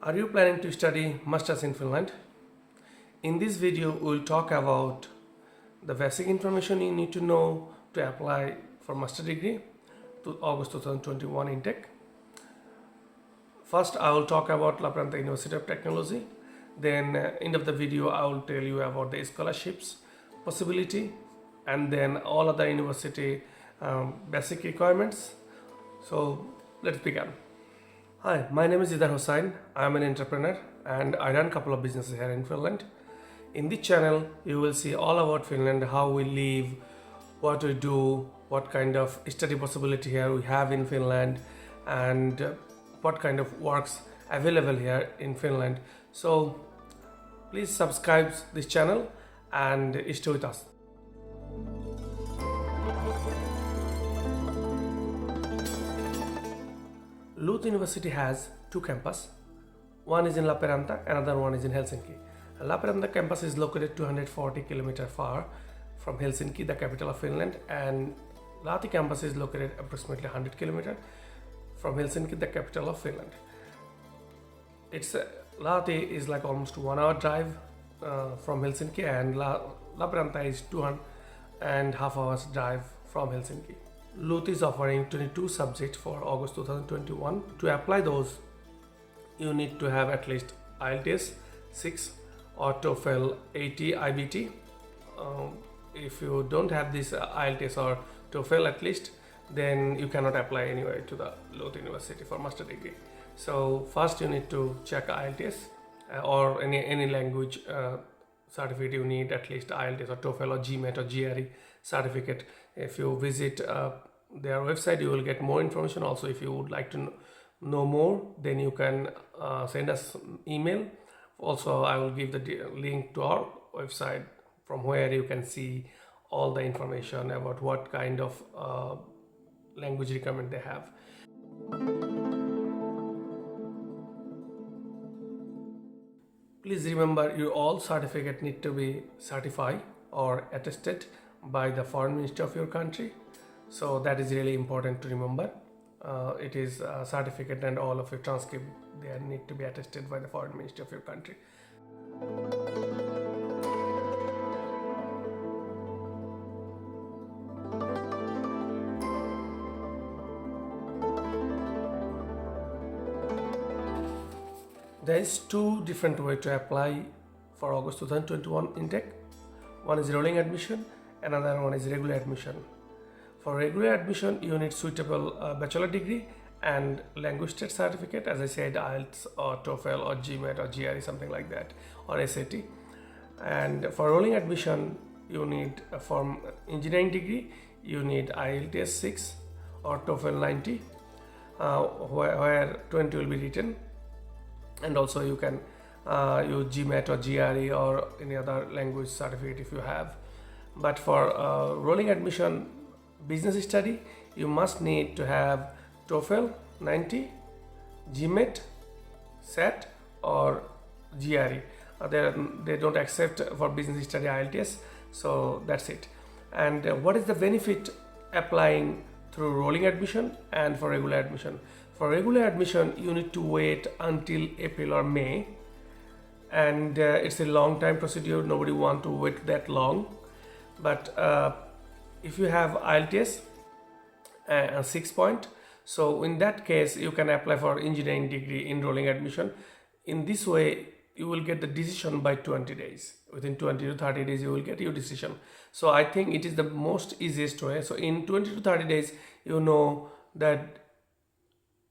Are you planning to study masters in Finland? In this video, we will talk about the basic information you need to know to apply for master degree to August 2021 intake. First, I will talk about Lappeenranta University of Technology. Then, end of the video, I will tell you about the scholarships possibility, and then all other university basic requirements. So, let's begin. Hi, my name is Idar Hossain. I am an entrepreneur and I run a couple of businesses here in Finland. In this channel, you will see all about Finland, how we live, what we do, what kind of study possibility here we have in Finland, and what kind of works available here in Finland. So please subscribe this channel and stay with us. LUT University has two campuses. One is in Lappeenranta, another one is in Helsinki. Lappeenranta campus is located 240 km far from Helsinki, the capital of Finland, and Lahti campus is located approximately 100 km from Helsinki, the capital of Finland. Lahti is like almost 1 hour drive from Helsinki, and Lappeenranta is 2.5 hours drive from Helsinki. LUT is offering 22 subjects for August 2021. To apply those, you need to have at least IELTS 6 or TOEFL 80 IBT. If you don't have this IELTS or TOEFL at least, then you cannot apply anyway to the LUT University for master degree. So first you need to check IELTS or any language certificate. You need at least IELTS or TOEFL or GMAT or GRE certificate. If you visit their website, you will get more information. Also, if you would like to know more, then you can send us email. Also, I will give the link to our website from where you can see all the information about what kind of language requirement they have. Please remember, your all certificate need to be certified or attested by the foreign minister of your country. So that is really important to remember. It is a certificate, and all of your transcript they need to be attested by the foreign minister of your country. There is two different ways to apply for August 2021 intake. One is rolling admission, another one is regular admission. For regular admission, you need suitable bachelor degree and language test certificate, as I said, IELTS or TOEFL or GMAT or GRE, something like that, or SAT. And for rolling admission, you need for engineering degree, you need IELTS 6 or TOEFL 90, where 20 will be written. And also you can use GMAT or GRE or any other language certificate if you have. But for rolling admission business study, you must need to have TOEFL 90, GMAT, SAT or GRE. They don't accept for business study IELTS, so that's it. And what is the benefit applying through rolling admission and for regular admission? For regular admission, you need to wait until April or May, and it's a long time procedure. Nobody want to wait that long. But if you have IELTS 6 point, so in that case you can apply for engineering degree in rolling admission. In this way, you will get the decision by 20 days. Within 20 to 30 days, you will get your decision. So I think it is the most easiest way. So in 20 to 30 days, you know that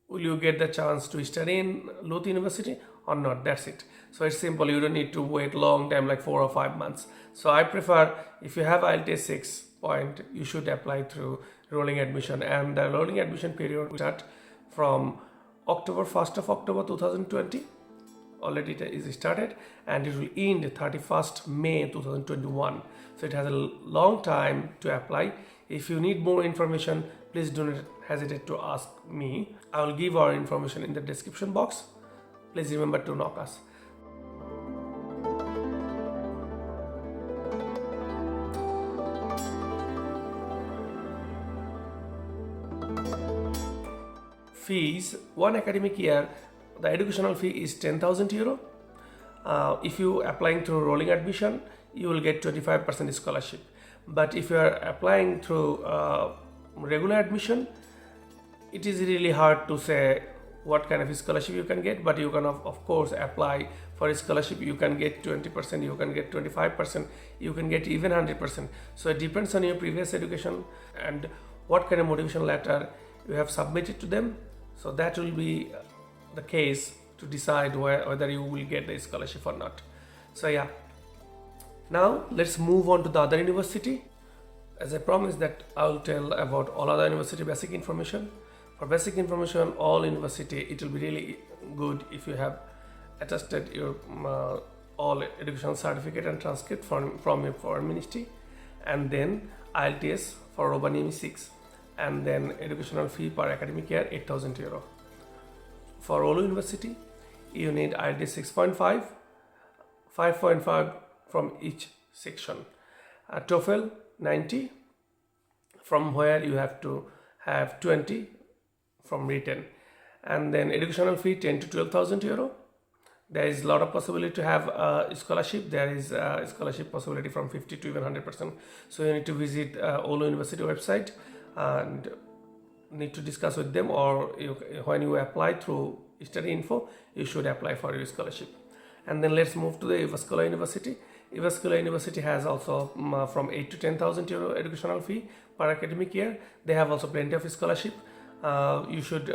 will you get the chance to study in LUT University or not. That's it. So it's simple. You don't need to wait long time, like 4 or 5 months. So I prefer, if you have IELTS 6 point, you should apply through rolling admission. And the rolling admission period will start from first of October 2020. Already it is started, and it will end 31st May 2021. So it has a long time to apply. If you need more information, please do not hesitate to ask me. I will give our information in the description box. Please remember to knock us. Fees, one academic year the educational fee is 10,000 euro. If you applying through rolling admission, you will get 25% scholarship. But if you are applying through regular admission, it is really hard to say what kind of scholarship you can get, but you can of course apply for a scholarship. You can get 20%, you can get 25%, you can get even 100%. So it depends on your previous education and what kind of motivation letter you have submitted to them. So that will be the case to decide whether you will get the scholarship or not. So yeah, now let's move on to the other university. As I promised that I will tell about all other university basic information. For basic information, all university, it will be really good if you have attested your all educational certificate and transcript from your foreign ministry, and then IELTS for Rovaniemi 6, and then educational fee per academic year 8,000 euro. For Oulu University, you need IELTS 6.5, 5.5 from each section. TOEFL 90, from where you have to have 20 from written, and then educational fee 10 to 12,000 euro. There is a lot of possibility to have a scholarship. There is a scholarship possibility from 50 to even 100%. So you need to visit Oulu University website and need to discuss with them, or when you apply through study info, you should apply for your scholarship. And then let's move to the Jyväskylä University. Jyväskylä University has also from 8 to 10,000 euro educational fee per academic year. They have also plenty of scholarship. You should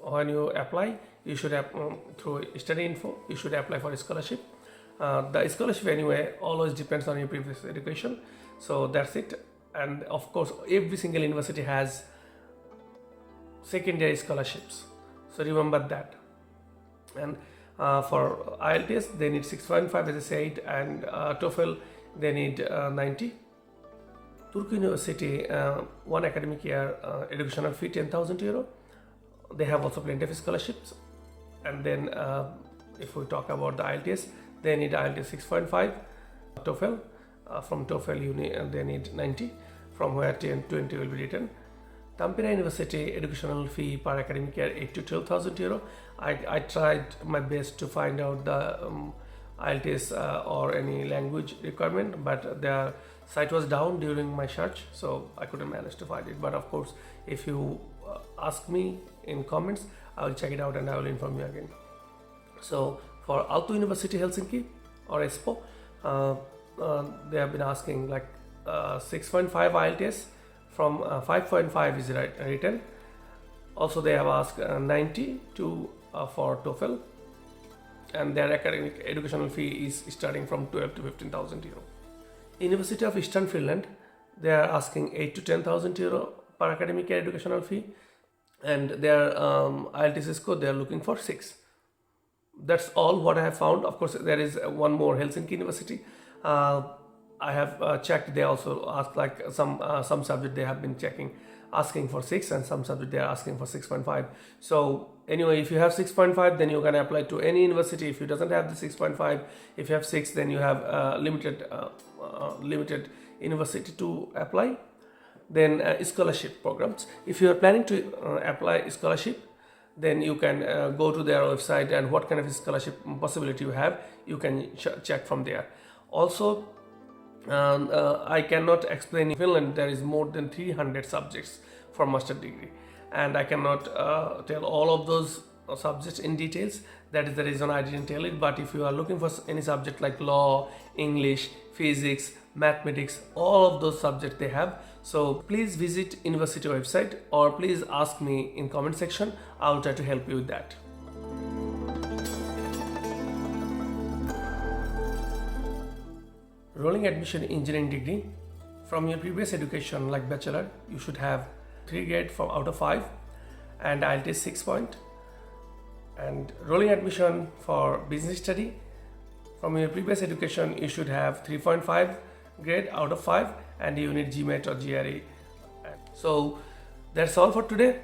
when you apply, you should have through study info, you should apply for a scholarship. The scholarship anyway always depends on your previous education. So that's it. And of course every single university has secondary scholarships, so remember that. And for IELTS they need 6.5 as I said, and TOEFL they need 90. Turku University, one academic year educational fee 10,000 euro. They have also plenty of scholarships. And then if we talk about the IELTS, they need IELTS 6.5. TOEFL, from TOEFL they need 90, from where 20 will be written. Tampere University educational fee per academic year 8 to 12,000 euro. I tried my best to find out the IELTS or any language requirement, but their site was down during my search, so I couldn't manage to find it. But of course, if you ask me in comments, I will check it out and I will inform you again. So for Aalto University Helsinki or Espoo, they have been asking like 6.5 IELTS, from 5.5 is written. Also they have asked 90 to for TOEFL, and their academic educational fee is starting from 12 to 15,000 euro. University of Eastern Finland, they are asking 8 to 10,000 euro per academic year educational fee, and their IELTS score they are looking for 6. That's all what I have found. Of course there is one more, Helsinki University. I have checked, they also ask like some subject they have been asking for 6, and some subject they are asking for 6.5. So anyway, if you have 6.5, then you can apply to any university. If you doesn't have the 6.5, if you have 6, then you have limited university to apply. Then scholarship programs, if you are planning to apply scholarship, then you can go to their website, and what kind of scholarship possibility you have, you can check from there. Also I cannot explain, in Finland there is more than 300 subjects for master degree, and I cannot tell all of those subjects in details. That is the reason I didn't tell it. But if you are looking for any subject like law, English, physics, mathematics, all of those subjects they have. So please visit university website, or please ask me in comment section. I will try to help you with that. Rolling admission engineering degree. From your previous education like bachelor, you should have 3 grade from out of 5 and IELTS 6 point. And rolling admission for business study, from your previous education you should have 3.5 grade out of 5, and you need GMAT or GRE. So that's all for today.